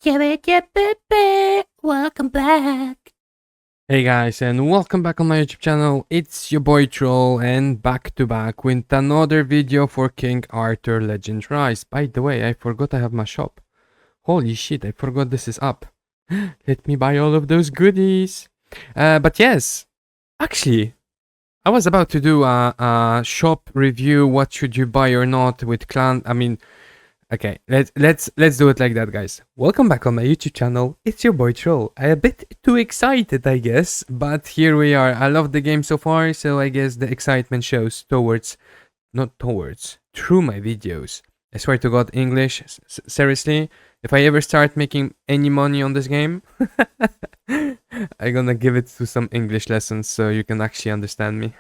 Welcome back. Hey guys, and welcome back on my YouTube channel. It's your boy Troll, and back to back with another video for King Arthur Legend Rise. By the way, I forgot I have my shop. Holy shit, I forgot this is up. Let me buy all of those goodies. But yes, actually, I was about to do a shop review. What should you buy or not with clan? Okay, let's do it like that, guys. Welcome back on my YouTube channel. It's your boy Troll. I'm a bit too excited, I guess, but here we are. I love the game so far, so I guess the excitement shows through my videos. I swear to God, English. Seriously, if I ever start making any money on this game, I'm gonna give it to some English lessons so you can actually understand me.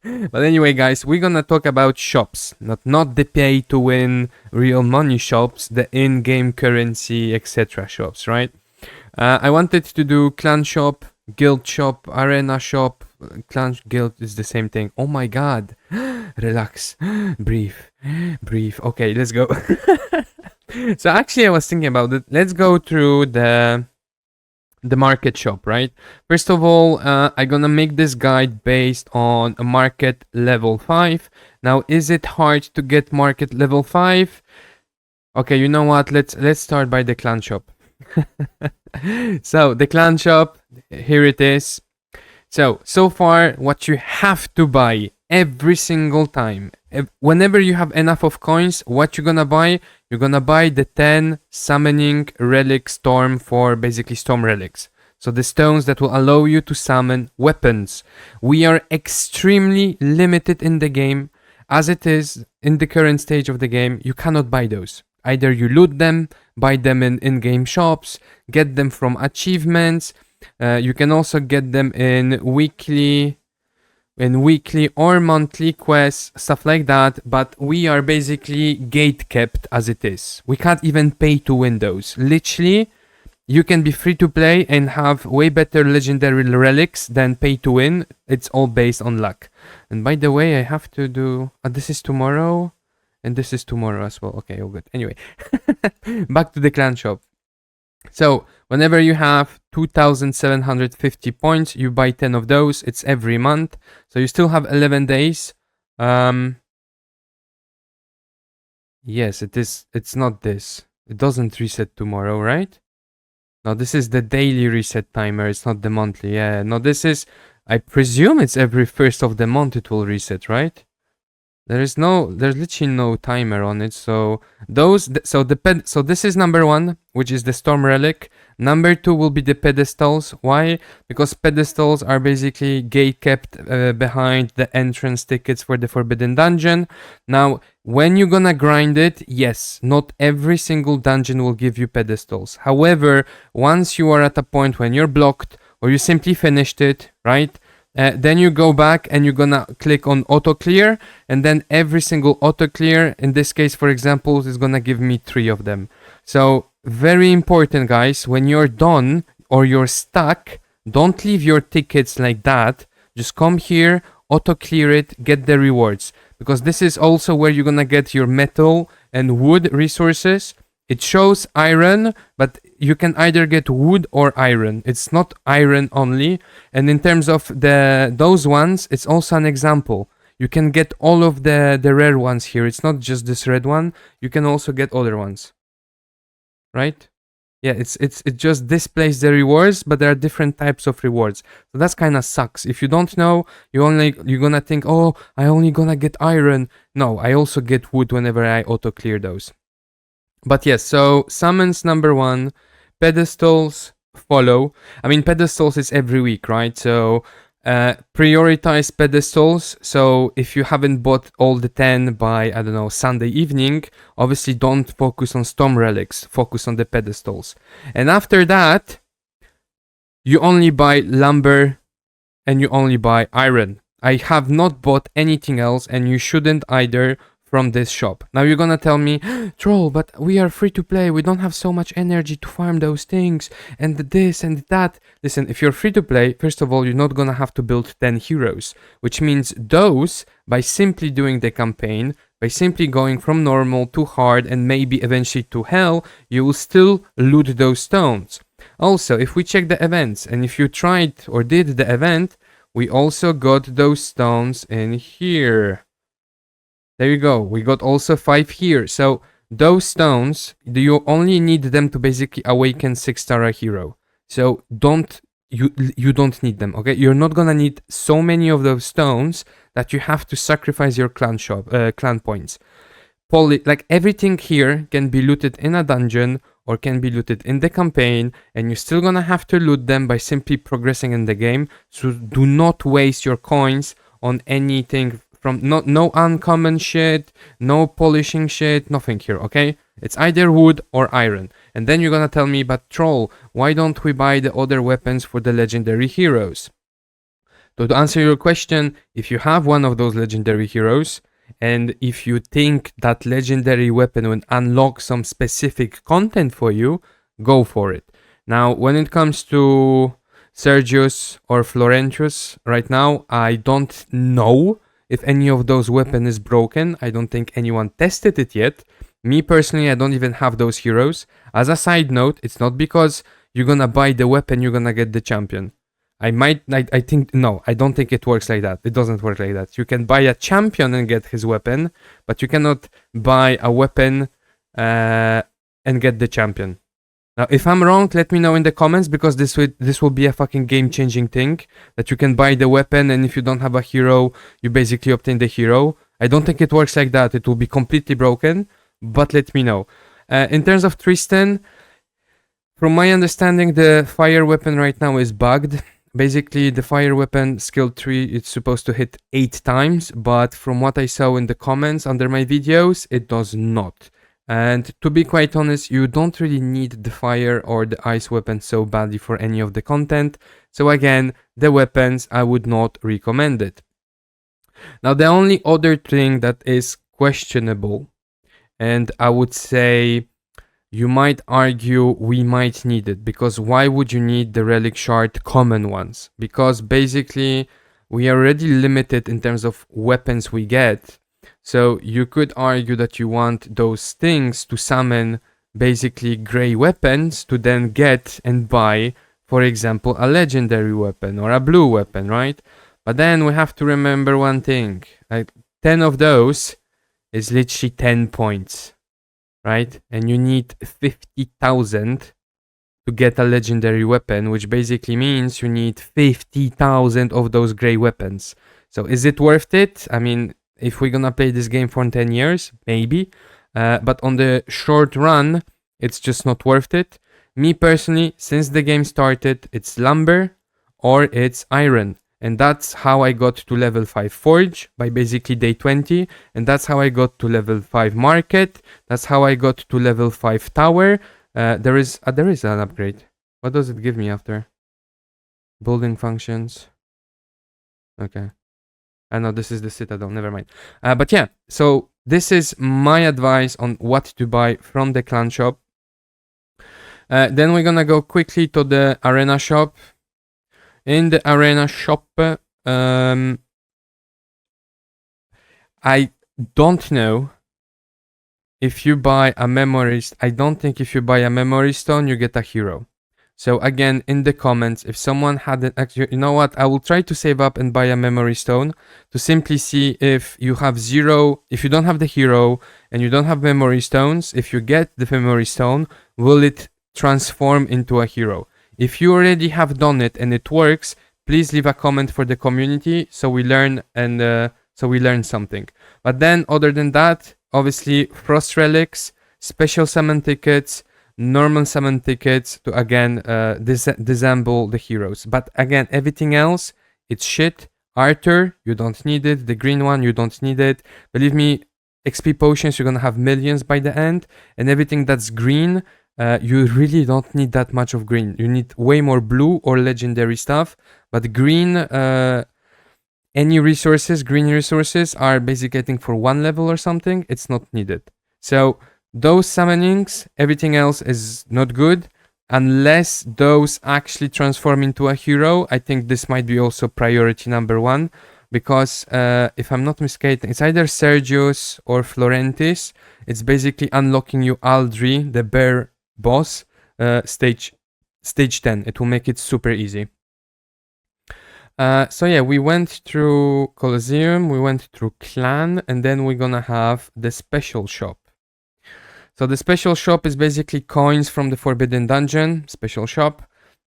But anyway, guys, we're gonna talk about shops, not the pay to win real money shops, the in-game currency, etc. shops, right? I wanted to do clan shop, guild shop, arena shop. Clan guild is the same thing. Oh my god. Relax. Breathe. Okay, let's go. So actually I was thinking about it. Let's go through the market shop, right? First of all, I'm gonna make this guide based on a market level 5. Now, is it hard to get market level 5? Okay, you know what? Let's start by the clan shop. So the clan shop, here it is. So far, what you have to buy every single time, whenever you have enough of coins, what you're gonna buy? You're gonna buy the 10 summoning relic storm for basically storm relics. So the stones that will allow you to summon weapons. We are extremely limited in the game. As it is in the current stage of the game, you cannot buy those. Either you loot them, buy them in in-game shops, get them from achievements. You can also get them in weekly or monthly quests, stuff like that, but we are basically gate kept as it is. We can't even pay to win those. Literally, you can be free to play and have way better legendary relics than pay to win. It's all based on luck. And by the way, I have to do... this is tomorrow, and this is tomorrow as well. Okay, all good. Anyway, back to the clan shop. So, whenever you have 2,750 points, you buy 10 of those. It's every month. So, you still have 11 days. Yes, it is. It's not this. It doesn't reset tomorrow, right? No, this is the daily reset timer. It's not the monthly. Yeah, no, this is... I presume it's every first of the month it will reset, right? There's literally no timer on it. So this is number 1, which is the storm relic. Number 2 will be the pedestals. Why? Because pedestals are basically gate kept behind the entrance tickets for the forbidden dungeon. Now, when you're gonna grind it, yes, not every single dungeon will give you pedestals. However, once you are at a point when you're blocked or you simply finished it, right? Then you go back and you're gonna click on auto clear, and then every single auto clear, in this case for example, is gonna give me 3 of them. So very important, guys, when you're done or you're stuck, don't leave your tickets like that. Just come here, auto clear it, get the rewards, because this is also where you're gonna get your metal and wood resources. It shows iron, but you can either get wood or iron. It's not iron only. And in terms of those ones, it's also an example. You can get all of the rare ones here. It's not just this red one. You can also get other ones. Right? Yeah, it just displays the rewards, but there are different types of rewards. So that's kind of sucks. If you don't know, you're gonna think, oh, I only gonna get iron. No, I also get wood whenever I auto clear those. But yes, so summons number 1, pedestals follow. I mean, pedestals is every week, right? So prioritize pedestals. So if you haven't bought all the 10 by, I don't know, Sunday evening, obviously don't focus on storm relics, focus on the pedestals. And after that, you only buy lumber and you only buy iron. I have not bought anything else, and you shouldn't either. from this shop. Now you're gonna tell me, troll, but we are free to play. We don't have so much energy to farm those things and this and that. Listen, if you're free to play, first of all, you're not gonna have to build 10 heroes, which means those, by simply doing the campaign, by simply going from normal to hard and maybe eventually to hell, you will still loot those stones. Also, if we check the events, and if you tried or did the event, we also got those stones in here. There you go. We got also 5 here. So those stones, you only need them to basically awaken 6-star hero. So you don't need them, okay? You're not gonna need so many of those stones that you have to sacrifice your clan points. Like everything here can be looted in a dungeon or can be looted in the campaign, and you're still gonna have to loot them by simply progressing in the game. So do not waste your coins on anything from no uncommon shit, no polishing shit, nothing here, okay? It's either wood or iron. And then you're gonna tell me, but troll, why don't we buy the other weapons for the legendary heroes? So to answer your question, if you have one of those legendary heroes, and if you think that legendary weapon will unlock some specific content for you, go for it. Now, when it comes to Sergius or Florentius, right now, I don't know if any of those weapon is broken. I don't think anyone tested it yet. Me personally, I don't even have those heroes. As a side note, it's not because you're gonna buy the weapon, you're gonna get the champion. I don't think it works like that. It doesn't work like that. You can buy a champion and get his weapon, but you cannot buy a weapon and get the champion. Now, if I'm wrong, let me know in the comments, because this will be a fucking game-changing thing, that you can buy the weapon, and if you don't have a hero, you basically obtain the hero. I don't think it works like that. It will be completely broken, but let me know. In terms of Tristan, from my understanding, the fire weapon right now is bugged. Basically, the fire weapon skill 3, it's supposed to hit 8 times, but from what I saw in the comments under my videos, it does not. And to be quite honest, you don't really need the fire or the ice weapon so badly for any of the content. So again, the weapons, I would not recommend it. Now, the only other thing that is questionable, and I would say you might argue we might need it, because why would you need the relic shard common ones? Because basically we are already limited in terms of weapons we get. So you could argue that you want those things to summon basically gray weapons to then get and buy, for example, a legendary weapon or a blue weapon, right? But then we have to remember one thing, like 10 of those is literally 10 points. Right? And you need 50,000 to get a legendary weapon, which basically means you need 50,000 of those gray weapons. So is it worth it? I mean, if we're gonna play this game for 10 years, maybe. But on the short run, it's just not worth it. Me personally, since the game started, it's lumber or it's iron. And that's how I got to level 5 Forge by basically day 20. And that's how I got to level 5 Market. That's how I got to level 5 Tower. There is an upgrade. What does it give me after? Building functions. Okay. I know this is the Citadel, never mind. But yeah, so this is my advice on what to buy from the clan shop. Then we're gonna go quickly to the arena shop. In the arena shop, I don't know if you buy a memory. I don't think if you buy a memory stone, you get a hero. So again, in the comments, if someone had an actually, you know what? I will try to save up and buy a memory stone to simply see if you have zero, if you don't have the hero and you don't have memory stones, if you get the memory stone, will it transform into a hero? If you already have done it and it works, please leave a comment for the community so we learn and something. But then, other than that, obviously, frost relics, special summon tickets, normal summon tickets to again disassemble the heroes. But again, everything else, it's shit. Arthur, you don't need it. The green one, you don't need it. Believe me, XP potions, you're gonna have millions by the end, and everything that's green. You really don't need that much of green. You need way more blue or legendary stuff. But green, any resources, green resources, are basically getting for 1 level or something. It's not needed. So those summonings, everything else is not good. Unless those actually transform into a hero, I think this might be also priority number 1. Because if I'm not mistaken, it's either Sergius or Florentis. It's basically unlocking you Aldri, the bear boss, stage 10. It will make it super easy. So yeah, we went through Colosseum, we went through Clan, and then we're gonna have the special shop. So the special shop is basically coins from the Forbidden Dungeon, special shop.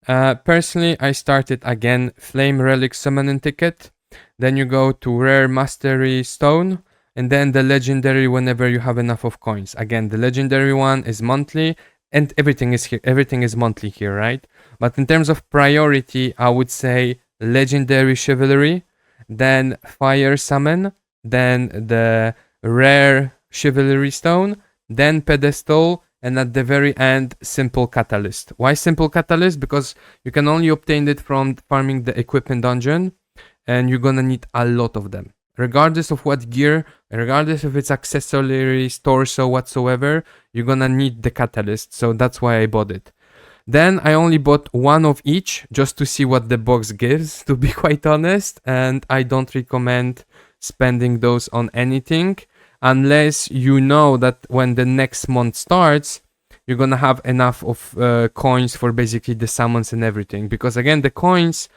Personally, I started again Flame Relic Summoning Ticket. Then you go to Rare Mastery Stone, and then the Legendary whenever you have enough of coins. Again, the Legendary one is monthly, and everything is here. Everything is monthly here, right? But in terms of priority, I would say Legendary Chivalry, then Fire Summon, then the Rare Chivalry Stone, then Pedestal, and at the very end, Simple Catalyst. Why Simple Catalyst? Because you can only obtain it from farming the Equipment Dungeon, and you're gonna need a lot of them. Regardless of what gear, regardless if it's accessories, torso, whatsoever, you're gonna need the Catalyst, so that's why I bought it. Then I only bought one of each, just to see what the box gives, to be quite honest, and I don't recommend spending those on anything, unless you know that when the next month starts, you're gonna have enough of coins for basically the summons and everything. Because again, the coins,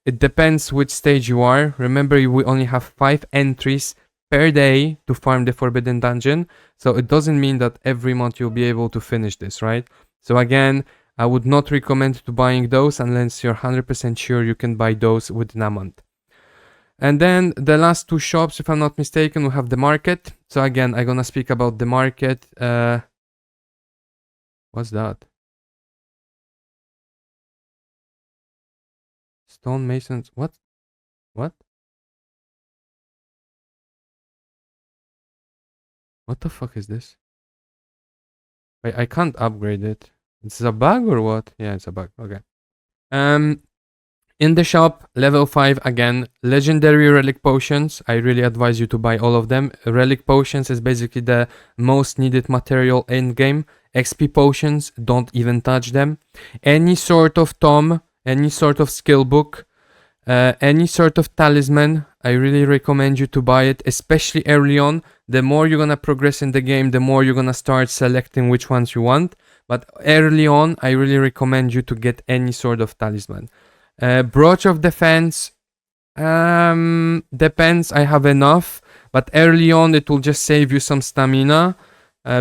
it depends which stage you are. Remember, we only have 5 entries per day to farm the Forbidden Dungeon, so it doesn't mean that every month you'll be able to finish this, right? So again, I would not recommend to buying those unless you're 100% sure you can buy those within a month. And then the last 2 shops, if I'm not mistaken, we have the market. So again, I'm gonna speak about the market. What's that? Stone masons. What? What? What the fuck is this? Wait, I can't upgrade it. This is a bug or what? Yeah, it's a bug. Okay. In the shop, level 5 again, legendary relic potions. I really advise you to buy all of them. Relic potions is basically the most needed material in game. XP potions, don't even touch them. Any sort of tome, any sort of skill book, any sort of talisman, I really recommend you to buy it, especially early on. The more you're gonna progress in the game, the more you're gonna start selecting which ones you want. But early on, I really recommend you to get any sort of talisman. Brooch of Defense, depends, I have enough, but early on it will just save you some stamina,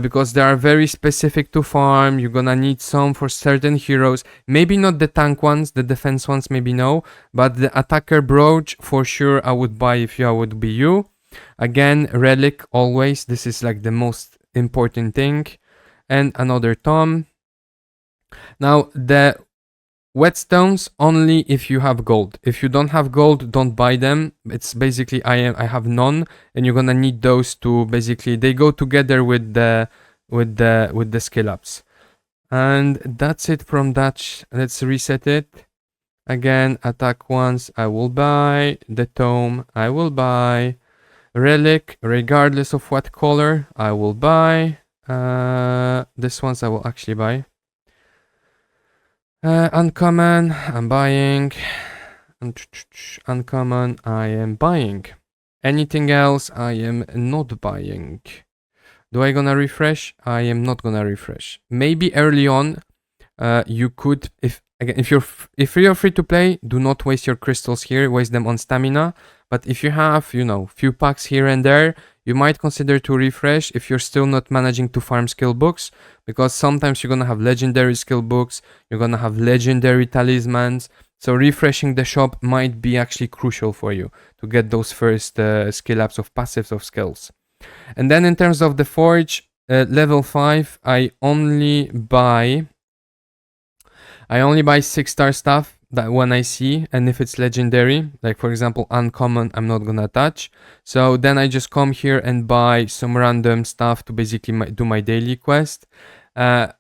because they are very specific to farm. You're gonna need some for certain heroes, maybe not the tank ones, the defense ones maybe no, but the attacker brooch for sure I would buy if I would be you. Again, relic always, this is like the most important thing. And another tome. Now the whetstones only if you have gold. If you don't have gold, don't buy them. It's basically I have none, and you're gonna need those to basically, they go together with the skill ups. And that's it from that. Let's reset it. Again, attack once, I will buy. The tome, I will buy. Relic, regardless of what color, I will buy. This ones I will actually buy. Uncommon, I'm buying. Uncommon, I am buying. Anything else, I am not buying. Do I gonna refresh? I am not gonna refresh. Maybe early on, you could, if you're free to play, do not waste your crystals here. Waste them on stamina. But if you have, few packs here and there, you might consider to refresh if you're still not managing to farm skill books, because sometimes you're gonna have legendary skill books, you're gonna have legendary talismans, so refreshing the shop might be actually crucial for you to get those first skill ups of passives of skills. And then in terms of the forge, level 5, I only buy 6-star stuff that when I see, and if it's legendary, like for example uncommon, I'm not gonna touch. So then I just come here and buy some random stuff to basically do my daily quest. Yeah,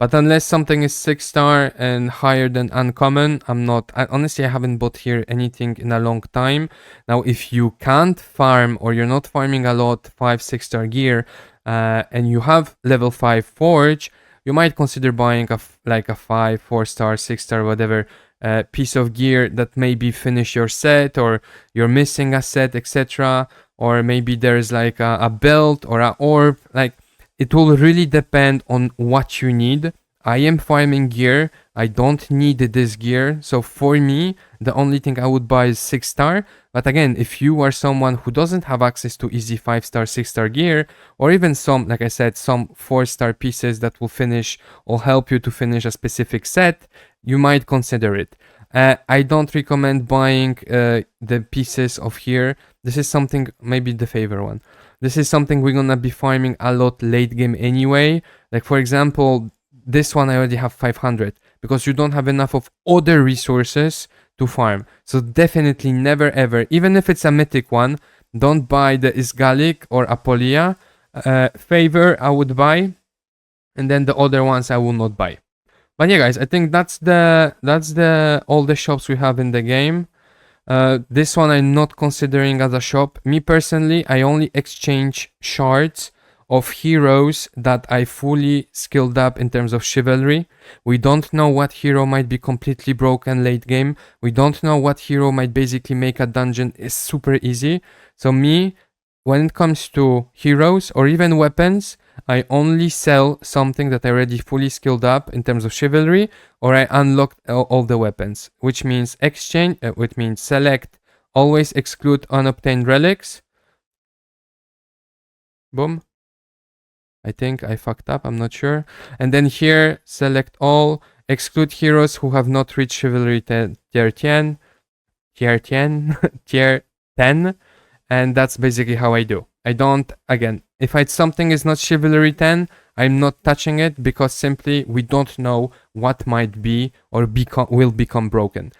But unless something is 6-star and higher than uncommon, honestly, I haven't bought here anything in a long time. Now, if you can't farm or you're not farming a lot 5-6-star gear, and you have level 5 forge, you might consider buying like a 5, 4-star, 6-star, whatever piece of gear that maybe finish your set, or you're missing a set, etc. Or maybe there's like a belt or a orb. Like, it will really depend on what you need. I am farming gear. I don't need this gear. So for me, the only thing I would buy is 6-star. But again, if you are someone who doesn't have access to easy 5-star, 6-star gear, or even some, like I said, some 4-star pieces that will finish or help you to finish a specific set, you might consider it. I don't recommend buying the pieces of here. This is something, maybe the favorite one. This is something we're gonna be farming a lot late game anyway. Like, for example, this one I already have 500 because you don't have enough of other resources to farm. So definitely never ever, even if it's a mythic one, don't buy the Isgalic or Apolia. Favor I would buy, and then the other ones I will not buy. But yeah, guys, I think that's all the shops we have in the game. This one I'm not considering as a shop. Me personally, I only exchange shards of heroes that I fully skilled up in terms of chivalry. We don't know what hero might be completely broken late game. We don't know what hero might basically make a dungeon is super easy. So me, when it comes to heroes or even weapons, I only sell something that I already fully skilled up in terms of chivalry, or I unlocked all the weapons, which means exchange, which means select, always exclude unobtained relics. Boom. I think I fucked up, I'm not sure. And then here, select all, exclude heroes who have not reached chivalry tier 10, tier 10, and that's basically how I do. I don't, again, if something is not chivalry 10, I'm not touching it because simply we don't know what might be or will become broken.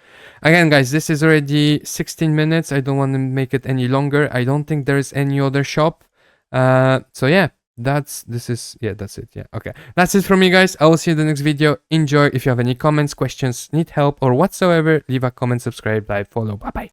Again, guys, this is already 16 minutes. I don't want to make it any longer. I don't think there is any other shop. So yeah, that's it. Yeah, okay. That's it from me, guys. I will see you in the next video. Enjoy. If you have any comments, questions, need help, or whatsoever, leave a comment, subscribe, like, follow. Bye bye.